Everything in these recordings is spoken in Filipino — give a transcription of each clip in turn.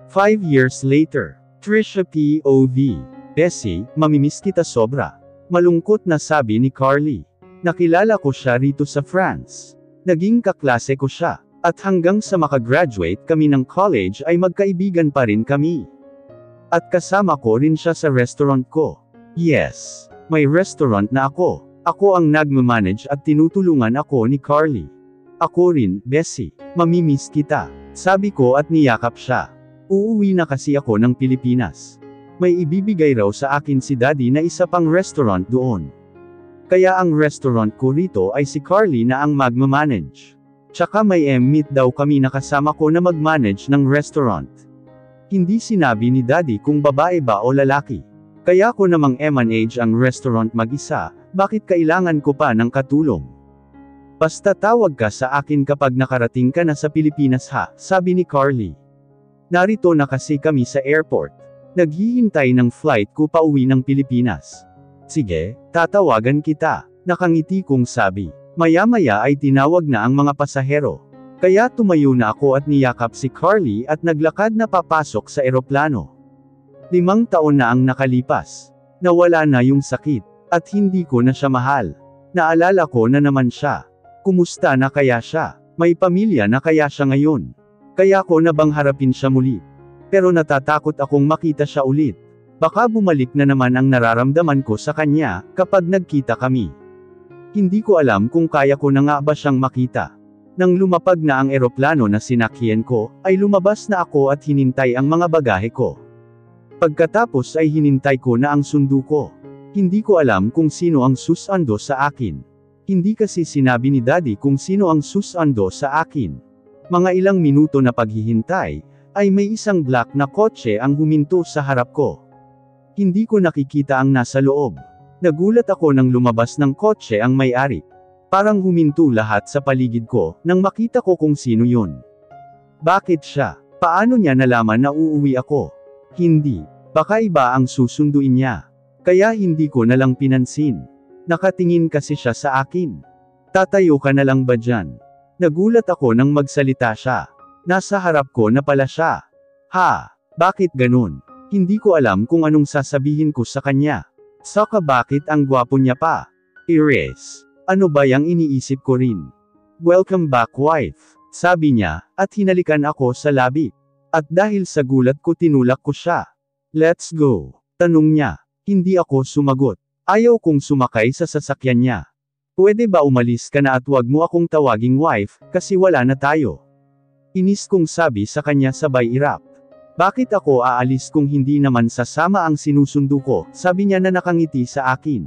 5 years later. Trisha POV. Bessie, mamimiss kita sobra. Malungkot na sabi ni Carly. Nakilala ko siya rito sa France. Naging kaklase ko siya. At hanggang sa makagraduate kami ng college ay magkaibigan pa rin kami. At kasama ko rin siya sa restaurant ko. Yes, may restaurant na ako. Ako ang nagmamanage at tinutulungan ako ni Carly. Ako rin, Bessie, mamimiss kita. Sabi ko at niyakap siya. Uuwi na kasi ako ng Pilipinas. May ibibigay raw sa akin si Daddy na isa pang restaurant doon. Kaya ang restaurant ko rito ay si Carly na ang magmamanage. Tsaka may meet daw kami na kasama ko na magmanage ng restaurant. Hindi sinabi ni Daddy kung babae ba o lalaki. Kaya ko namang manage ang restaurant mag-isa, bakit kailangan ko pa ng katulong? Basta tawag ka sa akin kapag nakarating ka na sa Pilipinas ha, sabi ni Carly. Narito na kasi kami sa airport. Naghihintay ng flight ko pauwi ng Pilipinas. Sige, tatawagan kita, nakangiti kong sabi. Maya-maya ay tinawag na ang mga pasahero. Kaya tumayo na ako at niyakap si Carly at naglakad na papasok sa eroplano. 5 taon na ang nakalipas. Nawala na yung sakit. At hindi ko na siya mahal. Naalala ko na naman siya. Kumusta na kaya siya? May pamilya na kaya siya ngayon? Kaya ko na bang harapin siya muli? Pero natatakot akong makita siya ulit. Baka bumalik na naman ang nararamdaman ko sa kanya, kapag nagkita kami. Hindi ko alam kung kaya ko na nga ba siyang makita. Nang lumapag na ang eroplano na sinakyan ko, ay lumabas na ako at hinintay ang mga bagahe ko. Pagkatapos ay hinintay ko na ang sundo ko. Hindi ko alam kung sino ang susando sa akin. Hindi kasi sinabi ni Daddy kung sino ang susando sa akin. Mga ilang minuto na paghihintay, ay may isang black na kotse ang huminto sa harap ko. Hindi ko nakikita ang nasa loob. Nagulat ako nang lumabas ng kotse ang may-ari. Parang huminto lahat sa paligid ko, nang makita ko kung sino yun. Bakit siya? Paano niya nalaman na uuwi ako? Hindi. Baka iba ang susunduin niya. Kaya hindi ko na lang pinansin. Nakatingin kasi siya sa akin. Tatayo ka na lang ba dyan? Nagulat ako nang magsalita siya. Nasa harap ko na pala siya. Ha? Bakit ganun? Hindi ko alam kung anong sasabihin ko sa kanya. Saka bakit ang gwapo niya pa? Iris. Ano ba yang iniisip ko rin? Welcome back wife. Sabi niya, at hinalikan ako sa labi. At dahil sa gulat ko tinulak ko siya. Let's go. Tanong niya. Hindi ako sumagot. Ayaw kong sumakay sa sasakyan niya. Pwede ba umalis ka na at wag mo akong tawaging wife, kasi wala na tayo? Inis kong sabi sa kanya sabay irap. Bakit ako aalis kung hindi naman sasama ang sinusundo ko, sabi niya na nakangiti sa akin.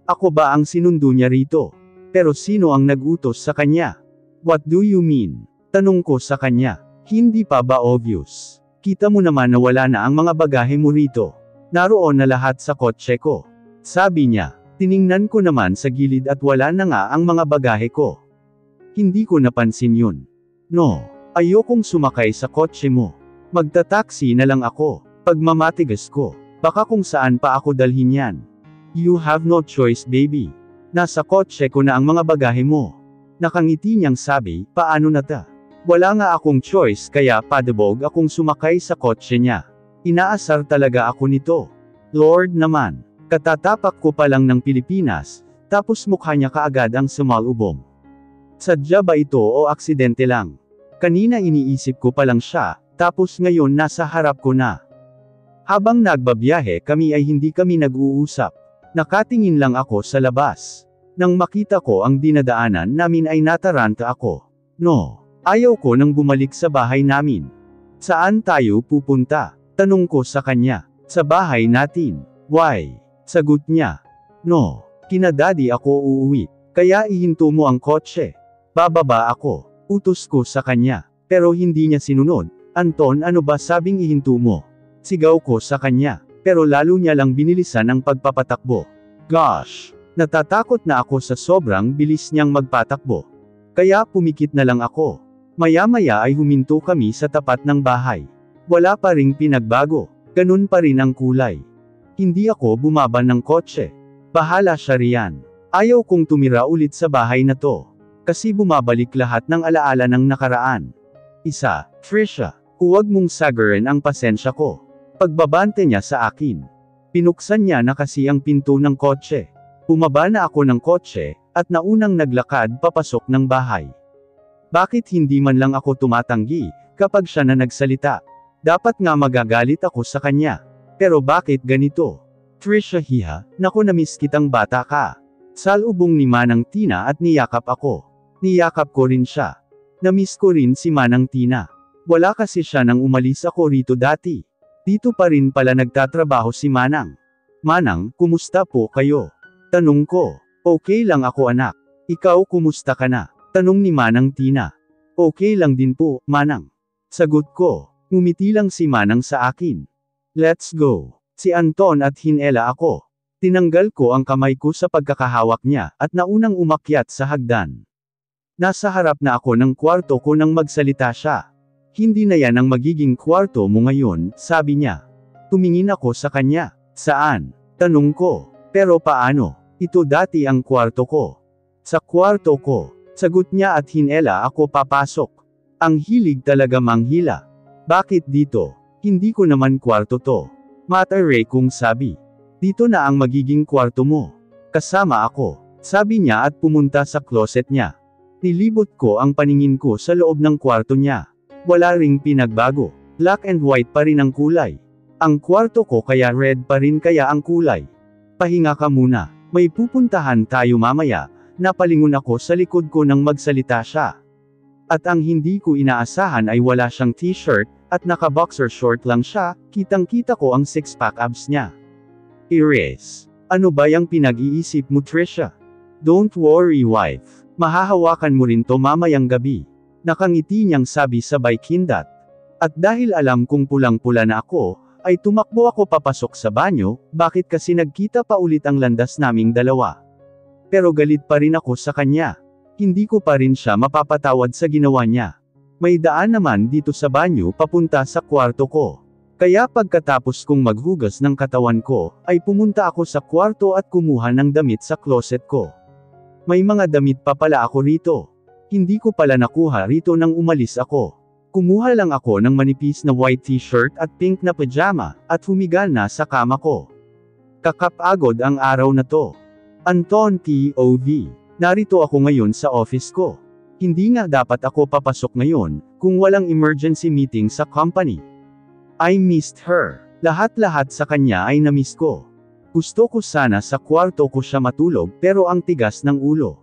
Ako ba ang sinundo niya rito? Pero sino ang nag-utos sa kanya? What do you mean? Tanong ko sa kanya. Hindi pa ba obvious? Kita mo naman na wala na ang mga bagahe mo rito. Naroon na lahat sa kotse ko. Sabi niya. Tiningnan ko naman sa gilid at wala na nga ang mga bagahe ko. Hindi ko napansin yun. No, ayokong sumakay sa kotse mo. Magta-taxi na lang ako. Pagmamatigas ko. Baka kung saan pa ako dalhin yan. You have no choice baby. Nasa kotse ko na ang mga bagahe mo. Nakangiti niyang sabi, paano na ta? Wala nga akong choice kaya padabog akong sumakay sa kotse niya. Inaasar talaga ako nito. Lord naman. Katatapak ko pa lang ng Pilipinas, tapos mukha niya kaagad ang sumalubong. Sadya ba ito o aksidente lang? Kanina iniisip ko pa lang siya, tapos ngayon nasa harap ko na. Habang nagbabiyahe kami ay hindi kami nag-uusap. Nakatingin lang ako sa labas. Nang makita ko ang dinadaanan namin ay nataranta ako. No, ayaw ko nang bumalik sa bahay namin. Saan tayo pupunta? Tanong ko sa kanya. Sa bahay natin. Why? Sagot niya. No, kina Daddy ako uuwi. Kaya ihinto mo ang kotse. Bababa ako. Utos ko sa kanya. Pero hindi niya sinunod. Anton, ano ba sabing ihinto mo? Sigaw ko sa kanya. Pero lalo niya lang binilisan ang pagpapatakbo. Gosh! Natatakot na ako sa sobrang bilis niyang magpatakbo. Kaya pumikit na lang ako. Maya-maya ay huminto kami sa tapat ng bahay. Wala pa ring pinagbago. Ganun pa rin ang kulay. Hindi ako bumaba ng kotse. Bahala siya riyan. Ayaw kong tumira ulit sa bahay na to. Kasi bumabalik lahat ng alaala ng nakaraan. Trisha. Huwag mong sagarin ang pasensya ko. Pagbabante niya sa akin. Pinuksan niya na kasi ang pinto ng kotse. Bumaba na ako ng kotse, at naunang naglakad papasok ng bahay. Bakit hindi man lang ako tumatanggi, kapag siya na nagsalita? Dapat nga magagalit ako sa kanya. Pero bakit ganito? Trisha hiha, naku namiss kitang bata ka. Salubong ni Manang Tina at niyakap ako. Niyakap ko rin siya. Namiss ko rin si Manang Tina. Wala kasi siya nang umalis ako rito dati. Dito pa rin pala nagtatrabaho si Manang. Manang, kumusta po kayo? Tanong ko. Okay lang ako anak. Ikaw kumusta ka na? Tanong ni Manang Tina. Okay lang din po, Manang. Sagot ko. Ngumiti lang si Manang sa akin. Let's go. Si Anton at hinela ako. Tinanggal ko ang kamay ko sa pagkakahawak niya, at naunang umakyat sa hagdan. Nasa harap na ako ng kwarto ko nang magsalita siya. Hindi na yan ang magiging kwarto mo ngayon, sabi niya. Tumingin ako sa kanya. Saan? Tanong ko. Pero paano? Ito dati ang kwarto ko. Sa kwarto ko. Sagot niya at hinela ako papasok. Ang hilig talaga manghila. Bakit dito? Hindi ko naman kwarto to. Mataray kong sabi. Dito na ang magiging kwarto mo. Kasama ako. Sabi niya at pumunta sa closet niya. Nilibot ko ang paningin ko sa loob ng kwarto niya. Wala ring pinagbago. Black and white pa rin ang kulay. Ang kwarto ko kaya red pa rin kaya ang kulay. Pahinga ka muna. May pupuntahan tayo mamaya. Napalingon ako sa likod ko nang magsalita siya. At ang hindi ko inaasahan ay wala siyang t-shirt, at naka-boxer short lang siya, kitang-kita ko ang six-pack abs niya. Iris. Ano ba yung pinag-iisip mo Trisha? Don't worry wife. Mahahawakan mo rin to mamayang gabi. Nakangiti niyang sabi sabay kindat. At dahil alam kong pulang-pula na ako, ay tumakbo ako papasok sa banyo, bakit kasi nagkita pa ulit ang landas naming dalawa. Pero galit pa rin ako sa kanya. Hindi ko pa rin siya mapapatawad sa ginawa niya. May daan naman dito sa banyo papunta sa kwarto ko. Kaya pagkatapos kong maghugas ng katawan ko, ay pumunta ako sa kwarto at kumuha ng damit sa closet ko. May mga damit pa pala ako rito. Hindi ko pala nakuha rito nang umalis ako. Kumuha lang ako ng manipis na white t-shirt at pink na pajama, at humiga na sa kama ko. Kakapagod ang araw na to. Anton POV. Narito ako ngayon sa office ko. Hindi nga dapat ako papasok ngayon, kung walang emergency meeting sa company. I missed her. Lahat-lahat sa kanya ay namiss ko. Gusto ko sana sa kwarto ko siya matulog pero ang tigas ng ulo.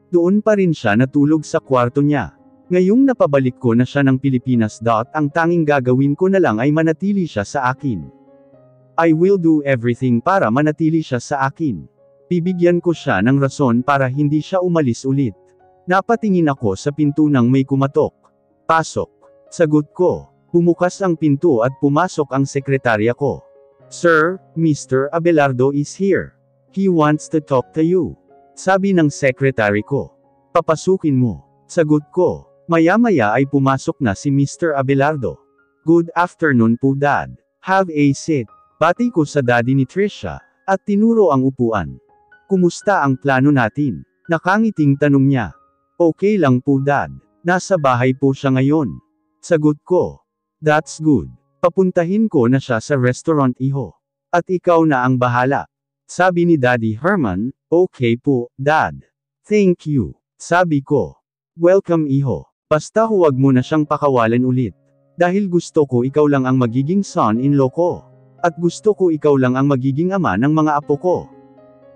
Doon pa rin siya natulog sa kwarto niya. Ngayong napabalik ko na siya ng Pilipinas. Ang tanging gagawin ko na lang ay manatili siya sa akin. I will do everything para manatili siya sa akin. Bibigyan ko siya ng rason para hindi siya umalis ulit. Napatingin ako sa pinto nang may kumatok. Pasok. Sagot ko. Bumukas ang pinto at pumasok ang sekretarya ko. Sir, Mr. Abelardo is here. He wants to talk to you. Sabi ng sekretary ko. Papasukin mo. Sagot ko. Maya-maya ay pumasok na si Mr. Abelardo. Good afternoon po Dad. Have a seat. Bati ko sa daddy ni Trisha, at tinuro ang upuan. Kumusta ang plano natin? Nakangiting tanong niya. Okay lang po Dad. Nasa bahay po siya ngayon. Sagot ko. That's good. Papuntahin ko na siya sa restaurant iho. At ikaw na ang bahala. Sabi ni Daddy Herman, okay po, Dad. Thank you. Sabi ko. Welcome iho. Basta huwag mo na siyang pakawalan ulit. Dahil gusto ko ikaw lang ang magiging son-in-law ko. At gusto ko ikaw lang ang magiging ama ng mga apo ko.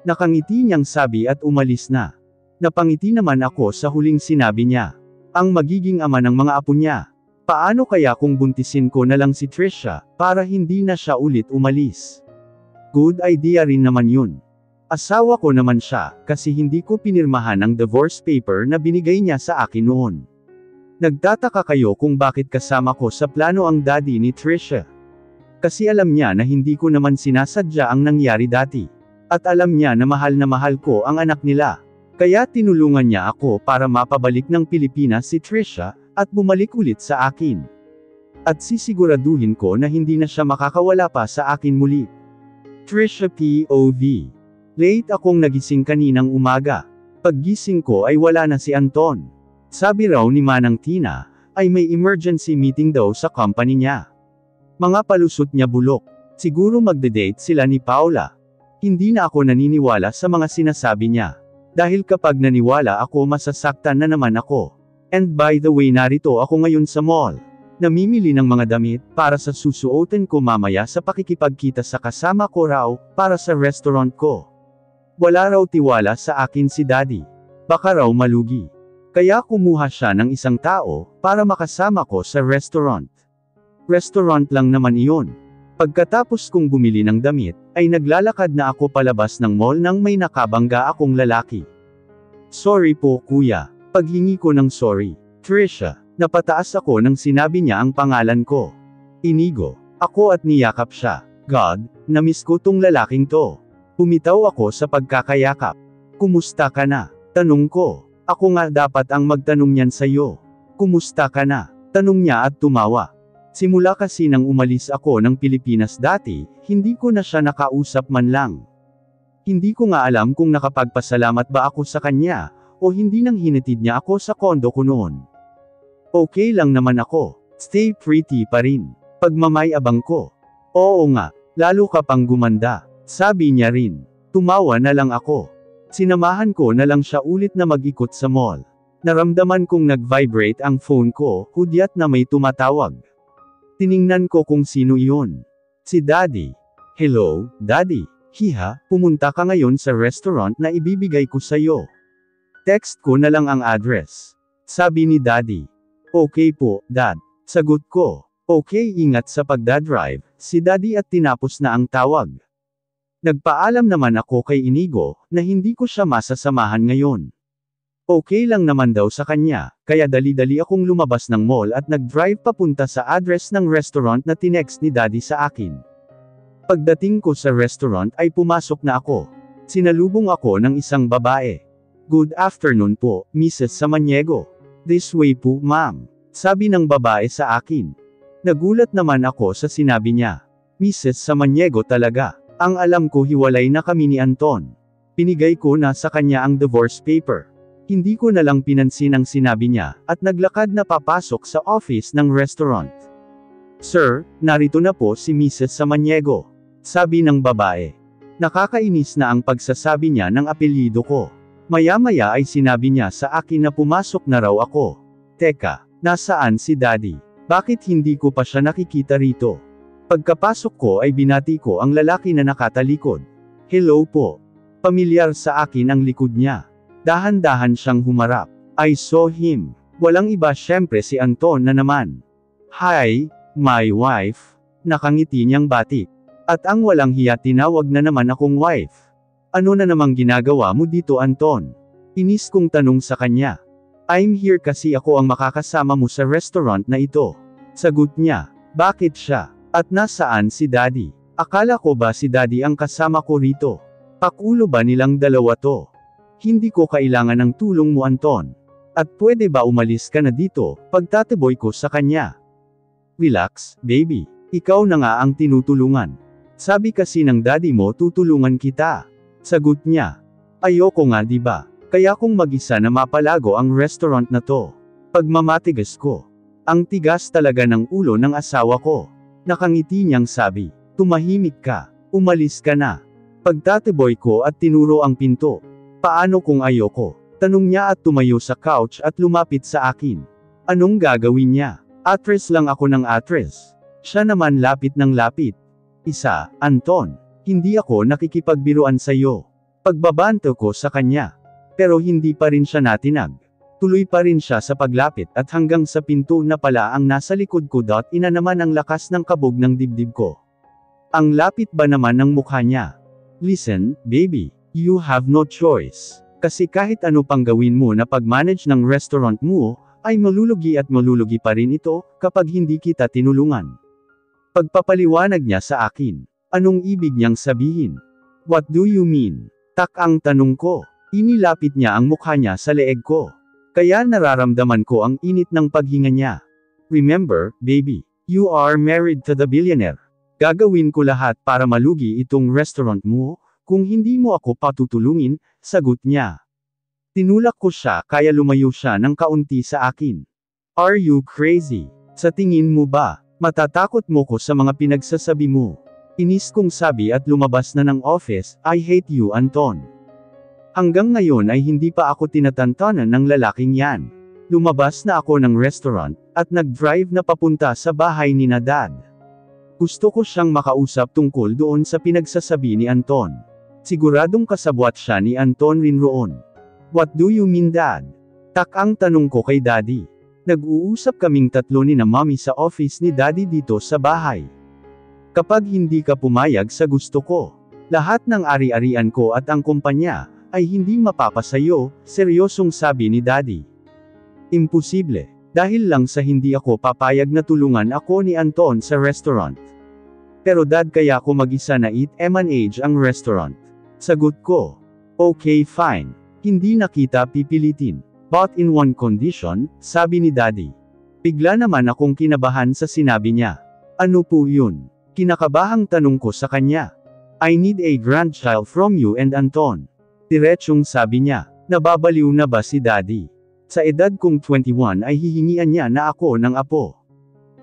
Nakangiti niyang sabi at umalis na. Napangiti naman ako sa huling sinabi niya. Ang magiging ama ng mga apo niya. Paano kaya kung buntisin ko na lang si Trisha, para hindi na siya ulit umalis? Good idea rin naman yun. Asawa ko naman siya, kasi hindi ko pinirmahan ang divorce paper na binigay niya sa akin noon. Nagtataka kayo kung bakit kasama ko sa plano ang daddy ni Trisha. Kasi alam niya na hindi ko naman sinasadya ang nangyari dati. At alam niya na mahal ko ang anak nila. Kaya tinulungan niya ako para mapabalik ng Pilipinas si Trisha, at bumalik ulit sa akin. At sisiguraduhin ko na hindi na siya makakawala pa sa akin muli. Trisha POV. Late akong nagising kaninang umaga. Paggising ko ay wala na si Anton. Sabi raw ni Manang Tina, ay may emergency meeting daw sa company niya. Mga palusot niya bulok. Siguro magde-date sila ni Paula. Hindi na ako naniniwala sa mga sinasabi niya. Dahil kapag naniwala ako masasaktan na naman ako. And by the way narito ako ngayon sa mall. Namimili ng mga damit para sa susuotin ko mamaya sa pakikipagkita sa kasama ko raw para sa restaurant ko. Wala raw tiwala sa akin si Daddy. Baka raw malugi. Kaya kumuha siya ng isang tao para makasama ko sa restaurant. Restaurant lang naman iyon. Pagkatapos kong bumili ng damit, ay naglalakad na ako palabas ng mall nang may nakabangga akong lalaki. Sorry po kuya. Paghingi ko ng sorry. Trisha. Napataas ako nang sinabi niya ang pangalan ko. Inigo. Ako at niyakap siya. God, namiss ko tong lalaking to. Pumitaw ako sa pagkakayakap. Kumusta ka na? Tanong ko. Ako nga dapat ang magtanong niyan sa'yo. Kumusta ka na? Tanong niya at tumawa. Simula kasi nang umalis ako ng Pilipinas dati, hindi ko na siya nakausap man lang. Hindi ko nga alam kung nakapagpasalamat ba ako sa kanya, o hindi nang hinatid niya ako sa kondo ko noon. Okay lang naman ako. Stay pretty pa rin. Pagmamayabang ko. Oo nga, lalo ka pang gumanda. Sabi niya rin. Tumawa na lang ako. Sinamahan ko na lang siya ulit na mag-ikot sa mall. Naramdaman kong nag-vibrate ang phone ko, hudyat na may tumatawag. Tiningnan ko kung sino iyon. Si Daddy. Hello, Daddy. Hiha, pumunta ka ngayon sa restaurant na ibibigay ko sa'yo. Text ko na lang ang address. Sabi ni Daddy. Okay po, Dad. Sagot ko. Okay, ingat sa pagdadrive, si Daddy at tinapos na ang tawag. Nagpaalam naman ako kay Inigo, na hindi ko siya masasamahan ngayon. Okay lang naman daw sa kanya, kaya dali-dali akong lumabas ng mall at nag-drive papunta sa address ng restaurant na tinext ni Daddy sa akin. Pagdating ko sa restaurant ay pumasok na ako. Sinalubong ako ng isang babae. Good afternoon po, Mrs. Samaniego. This way po, ma'am. Sabi ng babae sa akin. Nagulat naman ako sa sinabi niya. Mrs. Samaniego talaga. Ang alam ko hiwalay na kami ni Anton. Pinigay ko na sa kanya ang divorce paper. Hindi ko na lang pinansin ang sinabi niya, at naglakad na papasok sa office ng restaurant. Sir, narito na po si Mrs. Samaniego. Sabi ng babae. Nakakainis na ang pagsasabi niya ng apelyido ko. Maya-maya ay sinabi niya sa akin na pumasok na raw ako. Teka, nasaan si Daddy? Bakit hindi ko pa siya nakikita rito? Pagkapasok ko ay binati ko ang lalaki na nakatalikod. Hello po. Pamilyar sa akin ang likod niya. Dahan-dahan siyang humarap. I saw him. Walang iba syempre si Anton na naman. Hi, my wife. Nakangiti niyang batik. At ang walang hiya tinawag na naman akong wife. Ano na namang ginagawa mo dito Anton? Inis kong tanong sa kanya. I'm here kasi ako ang makakasama mo sa restaurant na ito. Sagot niya. Bakit siya? At nasaan si Daddy? Akala ko ba si Daddy ang kasama ko rito? Pakulo ba nilang dalawa to? Hindi ko kailangan ng tulong mo Anton. At pwede ba umalis ka na dito, pagtataboy ko sa kanya. Relax, baby. Ikaw na nga ang tinutulungan. Sabi kasi ng daddy mo tutulungan kita. Sagot niya. Ayoko nga diba? Kaya kung mag-isa na mapalago ang restaurant na to. Pagmamatigas ko. Ang tigas talaga ng ulo ng asawa ko. Nakangiti niyang sabi. Tumahimik ka. Umalis ka na. Pagtataboy ko at tinuro ang pinto. Paano kung ayoko? Tanong niya at tumayo sa couch at lumapit sa akin. Anong gagawin niya? Atres lang ako ng atres. Siya naman lapit ng lapit. Isa, Anton. Hindi ako nakikipagbiruan sa'yo. Pagbabanto ko sa kanya. Pero hindi pa rin siya natinag. Tuloy pa rin siya sa paglapit at hanggang sa pinto na pala ang nasa likod ko. Ina naman ang lakas ng kabog ng dibdib ko. Ang lapit ba naman ng mukha niya? Listen, baby. You have no choice. Kasi kahit ano pang gawin mo na pag-manage ng restaurant mo, ay malulugi at malulugi pa rin ito, kapag hindi kita tinulungan. Pagpapaliwanag niya sa akin. Anong ibig niyang sabihin? What do you mean? Tak ang tanong ko. Inilapit niya ang mukha niya sa leeg ko. Kaya nararamdaman ko ang init ng paghinga niya. Remember, baby, you are married to the billionaire. Gagawin ko lahat para malugi itong restaurant mo. Kung hindi mo ako patutulungin, sagot niya. Tinulak ko siya kaya lumayo siya ng kaunti sa akin. Are you crazy? Sa tingin mo ba, matatakot mo ko sa mga pinagsasabi mo? Inis kong sabi at lumabas na ng office. I hate you, Anton. Hanggang ngayon ay hindi pa ako tinatantanan ng lalaking yan. Lumabas na ako ng restaurant, at nag-drive na papunta sa bahay ni Dad. Gusto ko siyang makausap tungkol doon sa pinagsasabi ni Anton. Siguradong kasabwat siya ni Anton rin roon. What do you mean, Dad? Tak ang tanong ko kay Daddy. Nag-uusap kaming tatlo ni na Mommy sa office ni Daddy dito sa bahay. Kapag hindi ka pumayag sa gusto ko, lahat ng ari-arian ko at ang kumpanya, ay hindi mapapasayo, seryosong sabi ni Daddy. Imposible, dahil lang sa hindi ako papayag na tulungan ako ni Anton sa restaurant. Pero Dad, kaya ko mag-isa na eat M&H ang restaurant. Sagot ko. Okay, fine. Hindi na kita pipilitin. But in one condition, sabi ni Daddy. Bigla naman akong kinabahan sa sinabi niya. Ano po yun? Kinakabahang tanong ko sa kanya. I need a grandchild from you and Anton. Diretsong sabi niya. Nababaliw na ba si Daddy? Sa edad kong 21 ay hihingian niya na ako ng apo.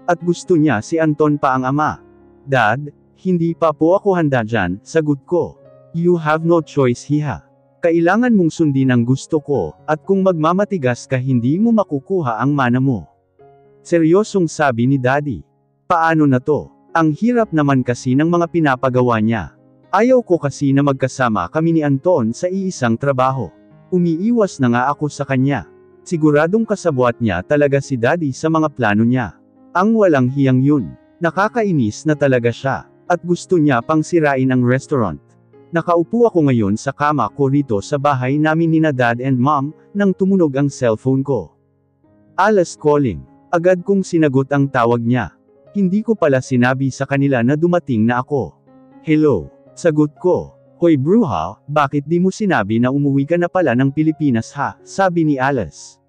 At gusto niya si Anton pa ang ama. Dad, hindi pa po ako handa dyan, sagot ko. You have no choice, hiha. Kailangan mong sundin ang gusto ko, at kung magmamatigas ka hindi mo makukuha ang mana mo. Seryosong sabi ni Daddy. Paano na to? Ang hirap naman kasi ng mga pinapagawa niya. Ayaw ko kasi na magkasama kami ni Anton sa iisang trabaho. Umiiwas na nga ako sa kanya. Siguradong kasabwat niya talaga si Daddy sa mga plano niya. Ang walang hiyang yun. Nakakainis na talaga siya, at gusto niya pang sirain ang restaurant. Nakaupo ako ngayon sa kama ko rito sa bahay namin ni Dad and Mom, nang tumunog ang cellphone ko. Alice calling. Agad kong sinagot ang tawag niya. Hindi ko pala sinabi sa kanila na dumating na ako. Hello. Sagot ko. Hoy bruha, bakit di mo sinabi na umuwi ka na pala ng Pilipinas ha? Sabi ni Alice.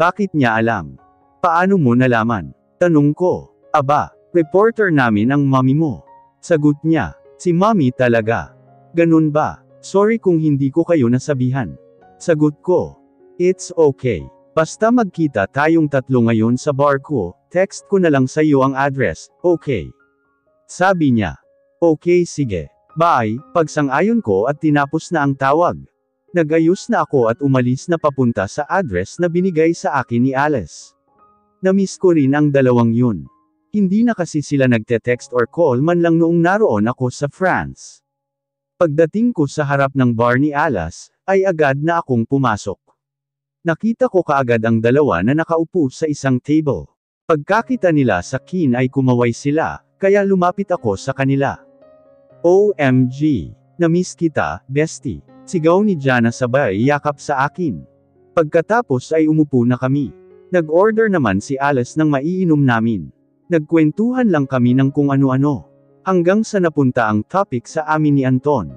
Bakit niya alam? Paano mo nalaman? Tanong ko. Aba, reporter namin ang mommy mo. Sagot niya. Si mommy talaga. Ganun ba? Sorry kung hindi ko kayo nasabihan. Sagot ko. It's okay. Basta magkita tayong tatlo ngayon sa bar ko, text ko na lang sa iyo ang address, okay? Sabi niya. Okay, sige. Bye. Pagsang-ayon ko at tinapos na ang tawag. Nagayos na ako at umalis na papunta sa address na binigay sa akin ni Alice. Namiss ko rin ang dalawang yun. Hindi na kasi sila nagte-text or call man lang noong naroon ako sa France. Pagdating ko sa harap ng bar ni Alice, ay agad na akong pumasok. Nakita ko kaagad ang dalawa na nakaupo sa isang table. Pagkakita nila sa akin ay kumaway sila, kaya lumapit ako sa kanila. OMG! Namiss kita, bestie. Sigaw ni Jana sabay yakap sa akin. Pagkatapos ay umupo na kami. Nag-order naman si Alice ng maiinom namin. Nagkwentuhan lang kami ng kung ano-ano. Hanggang sa napunta ang topic sa amin ni Anton.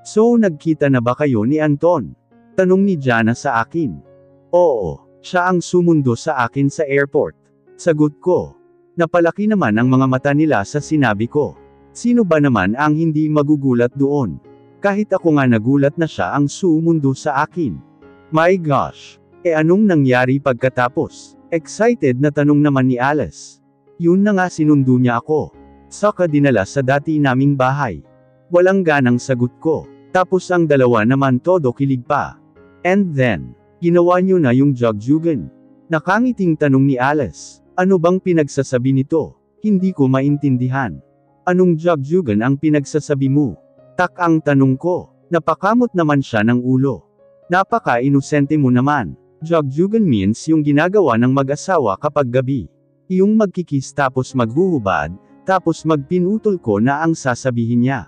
So nagkita na ba kayo ni Anton? Tanong ni Jana sa akin. Oo, siya ang sumundo sa akin sa airport. Sagot ko. Napalaki naman ang mga mata nila sa sinabi ko. Sino ba naman ang hindi magugulat doon? Kahit ako nga nagulat na siya ang sumundo sa akin. My gosh! Anong nangyari pagkatapos? Excited na tanong naman ni Alice. Yun na nga sinundo niya ako. Saka dinala sa dati naming bahay. Walang ganang sagot ko. Tapos ang dalawa naman todo kilig pa. And then, ginawa niyo na yung jugjugan. Nakangiting tanong ni Alice. Ano bang pinagsasabi nito? Hindi ko maintindihan. Anong jugjugan ang pinagsasabi mo? Tak ang tanong ko. Napakamot naman siya ng ulo. Napaka-inosente mo naman. Jugjugan means yung ginagawa ng mag-asawa kapag gabi. Yung magkikis tapos maghuhubad, tapos magpinutol ko na ang sasabihin niya.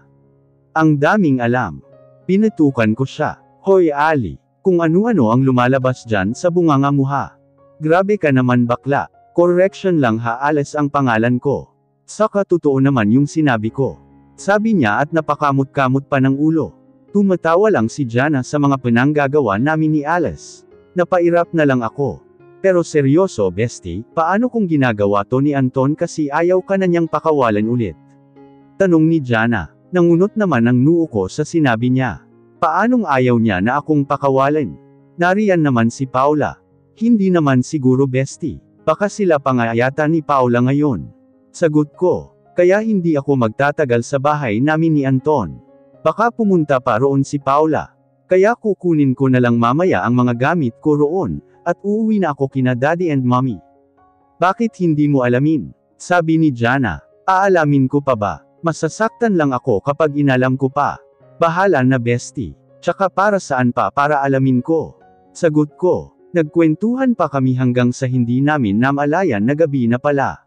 Ang daming alam. Pinatukan ko siya. Hoy Ali, kung ano-ano ang lumalabas dyan sa bunganga mo ha. Grabe ka naman bakla. Correction lang ha, Alice ang pangalan ko. Saka totoo naman yung sinabi ko. Sabi niya at napakamot-kamot pa ng ulo. Tumatawa lang si Jana sa mga pinanggagawa namin ni Alice. Napairap na lang ako. Pero seryoso bestie, paano kung ginagawa to ni Anton kasi ayaw ka na niyang pakawalan ulit? Tanong ni Jana. Nangunot naman ang noo ko sa sinabi niya. Paanong ayaw niya na akong pakawalan? Nariyan naman si Paula. Hindi naman siguro bestie. Baka sila pa nga yata ni Paula ngayon. Sagot ko. Kaya hindi ako magtatagal sa bahay namin ni Anton. Baka pumunta pa roon si Paula. Kaya kukunin ko na lang mamaya ang mga gamit ko roon, at uuwi na ako kina Daddy and Mommy. Bakit hindi mo alamin? Sabi ni Jana. Aalamin ko pa ba? Masasaktan lang ako kapag inalam ko pa. Bahala na bestie. Tsaka para saan pa para alamin ko? Sagot ko. Nagkwentuhan pa kami hanggang sa hindi namin namalayan na gabi na pala.